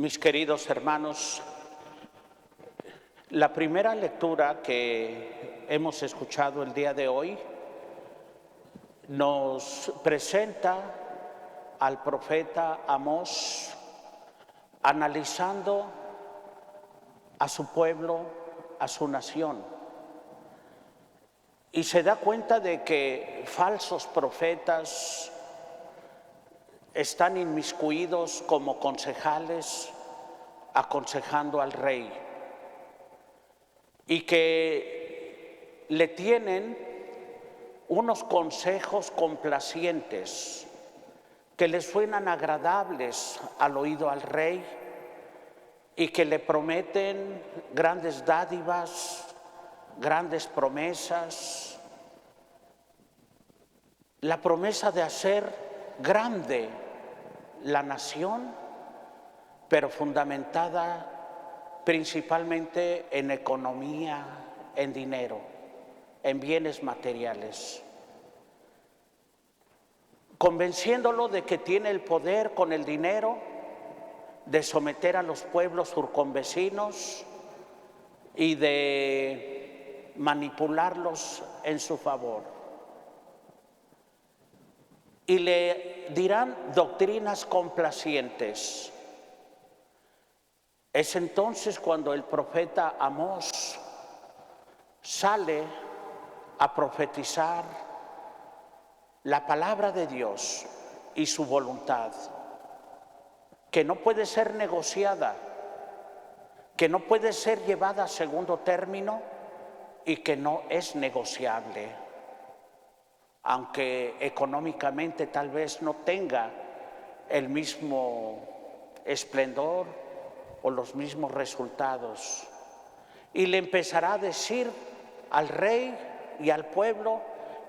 Mis queridos hermanos, la primera lectura que hemos escuchado el día de hoy nos presenta al profeta Amós analizando a su pueblo, a su nación, y se da cuenta de que falsos profetas están inmiscuidos como concejales aconsejando al rey y que le tienen unos consejos complacientes que le suenan agradables al oído al rey y que le prometen grandes dádivas, grandes promesas, la promesa de hacer grande la nación, pero fundamentada principalmente en economía, en dinero, en bienes materiales, convenciéndolo de que tiene el poder con el dinero de someter a los pueblos circunvecinos y de manipularlos en su favor. Y le dirán doctrinas complacientes. Es entonces cuando el profeta Amós sale a profetizar la palabra de Dios y su voluntad, que no puede ser negociada, que no puede ser llevada a segundo término y que no es negociable. Aunque económicamente tal vez no tenga el mismo esplendor o los mismos resultados. Y le empezará a decir al rey y al pueblo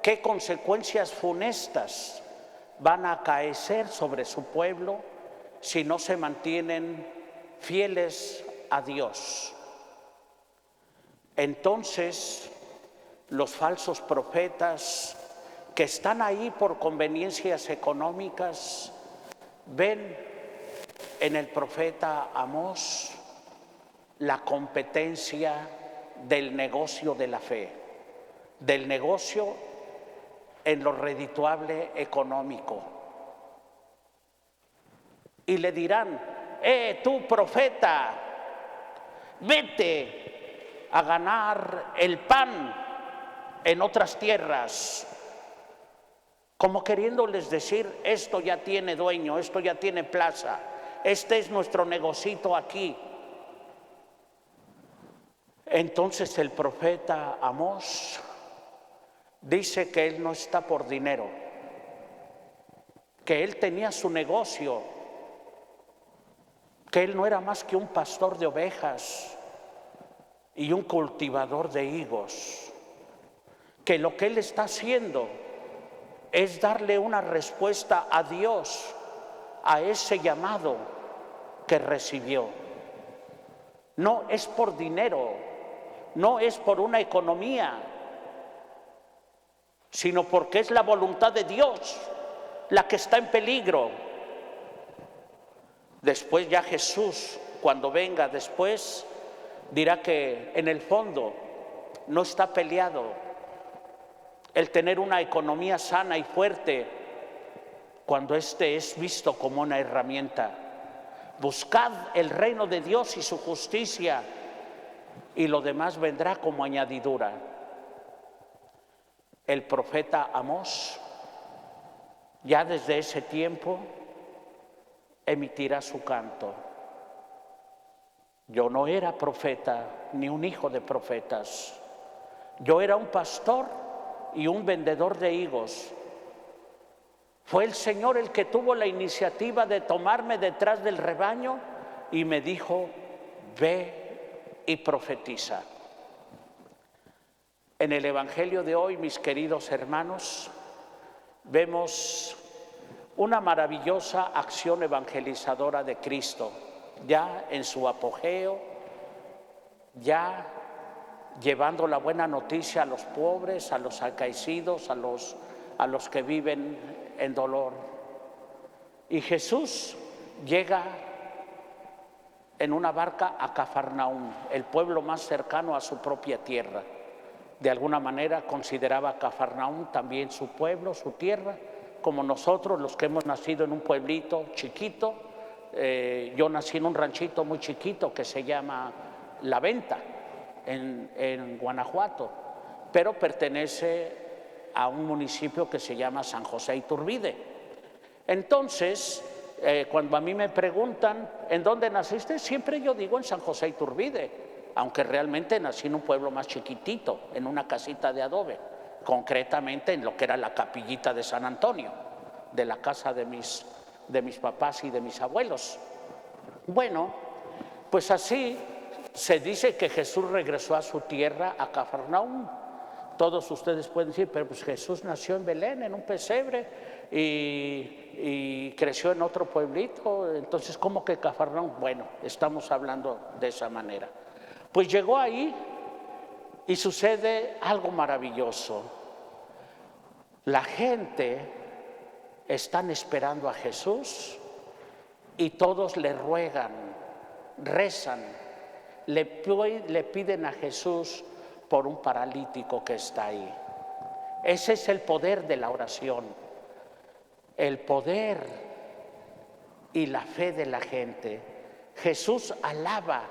qué consecuencias funestas van a acaecer sobre su pueblo si no se mantienen fieles a Dios. Entonces, los falsos profetas que están ahí por conveniencias económicas, ven en el profeta Amós la competencia del negocio de la fe, del negocio en lo redituable económico. Y le dirán: tú profeta, vete a ganar el pan en otras tierras, como queriéndoles decir: esto ya tiene dueño, esto ya tiene plaza, este es nuestro negocito aquí. Entonces el profeta Amós dice que él no está por dinero, que él tenía su negocio, que él no era más que un pastor de ovejas y un cultivador de higos, que lo que él está haciendo es darle una respuesta a Dios a ese llamado que recibió. No es por dinero, no es por una economía, sino porque es la voluntad de Dios la que está en peligro. Después ya Jesús, cuando venga después, dirá que en el fondo no está peleado el tener una economía sana y fuerte cuando este es visto como una herramienta. Buscad el reino de Dios y su justicia, y lo demás vendrá como añadidura. El profeta Amós, ya desde ese tiempo, emitirá su canto. Yo no era profeta ni un hijo de profetas. Yo era un pastor y un vendedor de higos. Fue el Señor el que tuvo la iniciativa de tomarme detrás del rebaño y me dijo: ve y profetiza. En el Evangelio de hoy, mis queridos hermanos, vemos una maravillosa acción evangelizadora de Cristo, ya en su apogeo, ya llevando la buena noticia a los pobres, a los acaecidos, a los que viven en dolor. Y Jesús llega en una barca a Cafarnaúm, el pueblo más cercano a su propia tierra. De alguna manera consideraba Cafarnaúm también su pueblo, su tierra, como nosotros, los que hemos nacido en un pueblito chiquito. Yo nací en un ranchito muy chiquito que se llama La Venta, en Guanajuato, pero pertenece a un municipio que se llama San José Iturbide. Entonces, cuando a mí me preguntan ¿en dónde naciste?, siempre yo digo en San José Iturbide, aunque realmente nací en un pueblo más chiquitito, en una casita de adobe, concretamente en lo que era la capillita de San Antonio, de la casa de mis papás y de mis abuelos. Bueno, pues así se dice que Jesús regresó a su tierra, a Cafarnaúm. Todos ustedes pueden decir, pero pues Jesús nació en Belén, en un pesebre, y creció en otro pueblito, entonces ¿cómo que Cafarnaúm? Bueno, estamos hablando de esa manera. Pues llegó ahí y sucede algo maravilloso. La gente están esperando a Jesús y todos le ruegan, rezan, le piden a Jesús por un paralítico que está ahí. Ese es el poder de la oración, el poder y la fe de la gente. Jesús alaba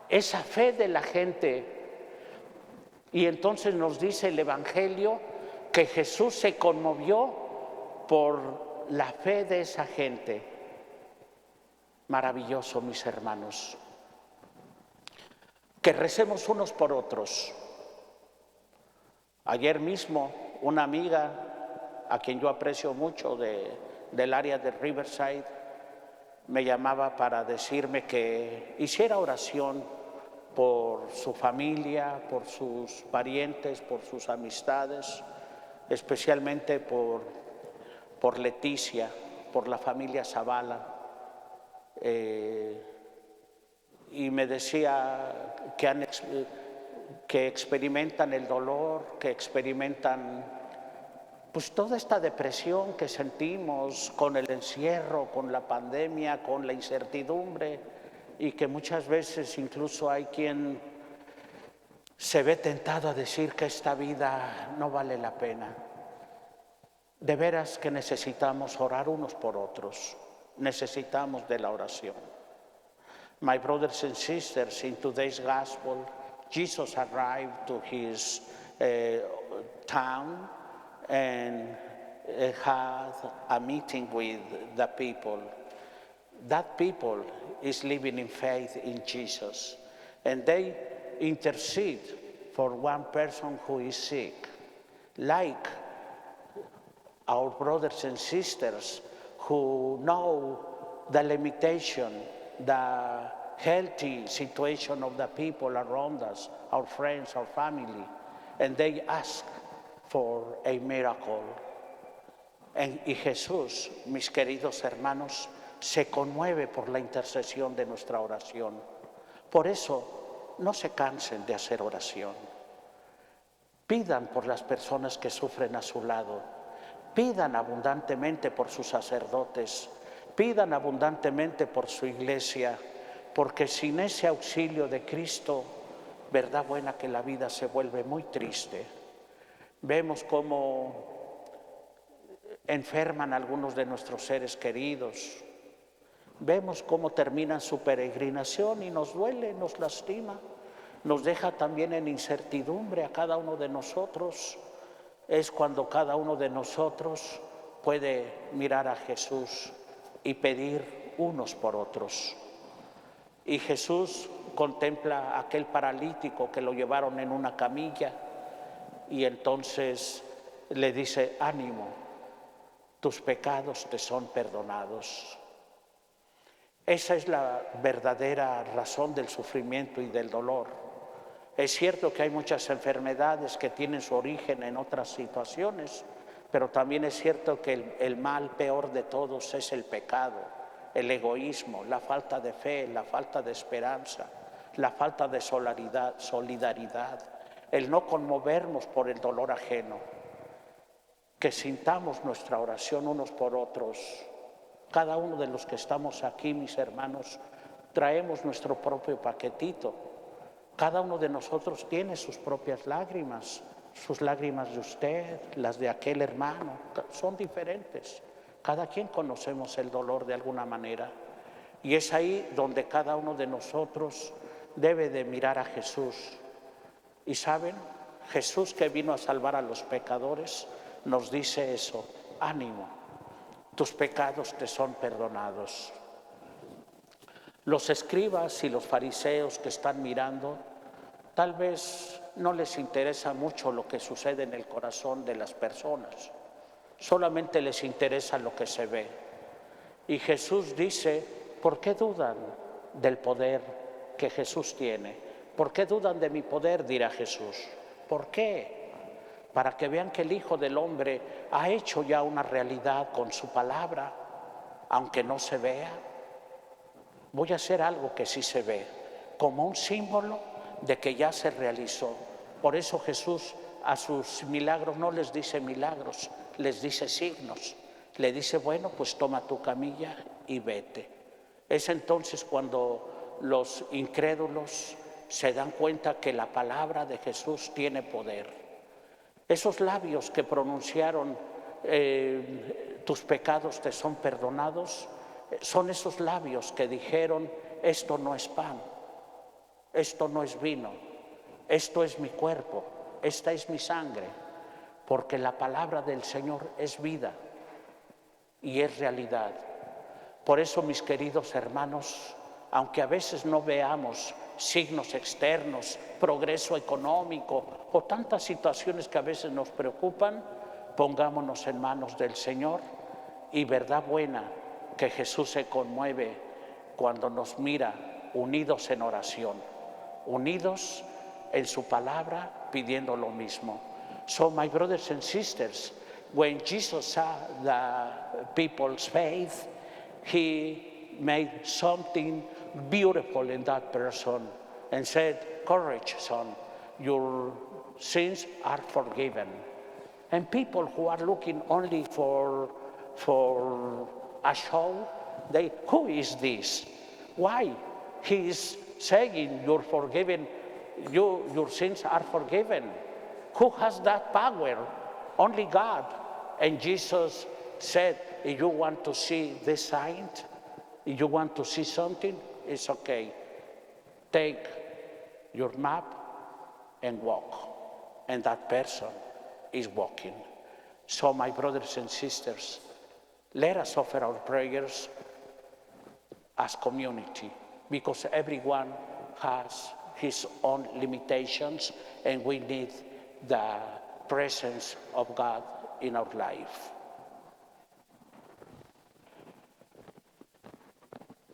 esa fe de la gente y entonces nos dice el Evangelio que Jesús se conmovió por la fe de esa gente. Maravilloso, mis hermanos. Que recemos unos por otros. Ayer mismo una amiga a quien yo aprecio mucho del área de Riverside me llamaba para decirme que hiciera oración por su familia, por sus parientes, por sus amistades, especialmente por Leticia, por la familia Zavala. Y me decía que experimentan el dolor, que experimentan pues toda esta depresión que sentimos con el encierro, con la pandemia, con la incertidumbre, y que muchas veces incluso hay quien se ve tentado a decir que esta vida no vale la pena. De veras que necesitamos orar unos por otros, necesitamos de la oración. My brothers and sisters, in today's gospel, Jesus arrived to his town and had a meeting with the people. That people is living in faith in Jesus, and they intercede for one person who is sick, like our brothers and sisters who know the limitation, the healthy situation of the people around us, our friends, our family, and they ask for a miracle. Y Jesús, mis queridos hermanos, se conmueve por la intercesión de nuestra oración. Por eso, no se cansen de hacer oración. Pidan por las personas que sufren a su lado. Pidan abundantemente por sus sacerdotes. Pidan abundantemente por su iglesia, porque sin ese auxilio de Cristo, verdad buena que la vida se vuelve muy triste. Vemos cómo enferman algunos de nuestros seres queridos. Vemos cómo terminan su peregrinación y nos duele, nos lastima. Nos deja también en incertidumbre a cada uno de nosotros. Es cuando cada uno de nosotros puede mirar a Jesús y pedir unos por otros. Y Jesús contempla a aquel paralítico que lo llevaron en una camilla y entonces le dice: ánimo, tus pecados te son perdonados. Esa es la verdadera razón del sufrimiento y del dolor. Es cierto que hay muchas enfermedades que tienen su origen en otras situaciones, pero también es cierto que el mal peor de todos es el pecado, el egoísmo, la falta de fe, la falta de esperanza, la falta de solidaridad, el no conmovernos por el dolor ajeno. Que sintamos nuestra oración unos por otros. Cada uno de los que estamos aquí, mis hermanos, traemos nuestro propio paquetito. Cada uno de nosotros tiene sus propias lágrimas de usted, las de aquel hermano, son diferentes. Cada quien conocemos el dolor de alguna manera. Y es ahí donde cada uno de nosotros debe de mirar a Jesús. Y saben, Jesús, que vino a salvar a los pecadores, nos dice eso: ánimo, tus pecados te son perdonados. Los escribas y los fariseos que están mirando, tal vez no les interesa mucho lo que sucede en el corazón de las personas, solamente les interesa lo que se ve. Y Jesús dice: ¿por qué dudan del poder que Jesús tiene? ¿Por qué dudan de mi poder?, dirá Jesús. ¿Por qué? Para que vean que el Hijo del Hombre ha hecho ya una realidad con su palabra, aunque no se vea. Voy a hacer algo que sí se ve, como un símbolo de que ya se realizó. Por eso Jesús a sus milagros no les dice milagros, les dice signos. Le dice: bueno, pues toma tu camilla y vete. Es entonces cuando los incrédulos se dan cuenta que la palabra de Jesús tiene poder. Esos labios que pronunciaron tus pecados te son perdonados, son esos labios que dijeron: esto no es pan, esto no es vino, esto es mi cuerpo, esta es mi sangre, porque la palabra del Señor es vida y es realidad. Por eso, mis queridos hermanos, aunque a veces no veamos signos externos, progreso económico o tantas situaciones que a veces nos preocupan, pongámonos en manos del Señor. Y verdad buena que Jesús se conmueve cuando nos mira unidos en oración, unidos en su palabra, pidiendo lo mismo. So, my brothers and sisters, when Jesus saw the people's faith, he made something beautiful in that person and said: courage, son, your sins are forgiven. And people who are looking only for a show, who is this? Why? He is saying you're forgiven, your sins are forgiven. Who has that power? Only God. And Jesus said: if you want to see this sign, if you want to see something, it's okay. Take your map and walk. And that person is walking. So, my brothers and sisters, let us offer our prayers as community, because everyone has his own limitations and we need the presence of God in our life.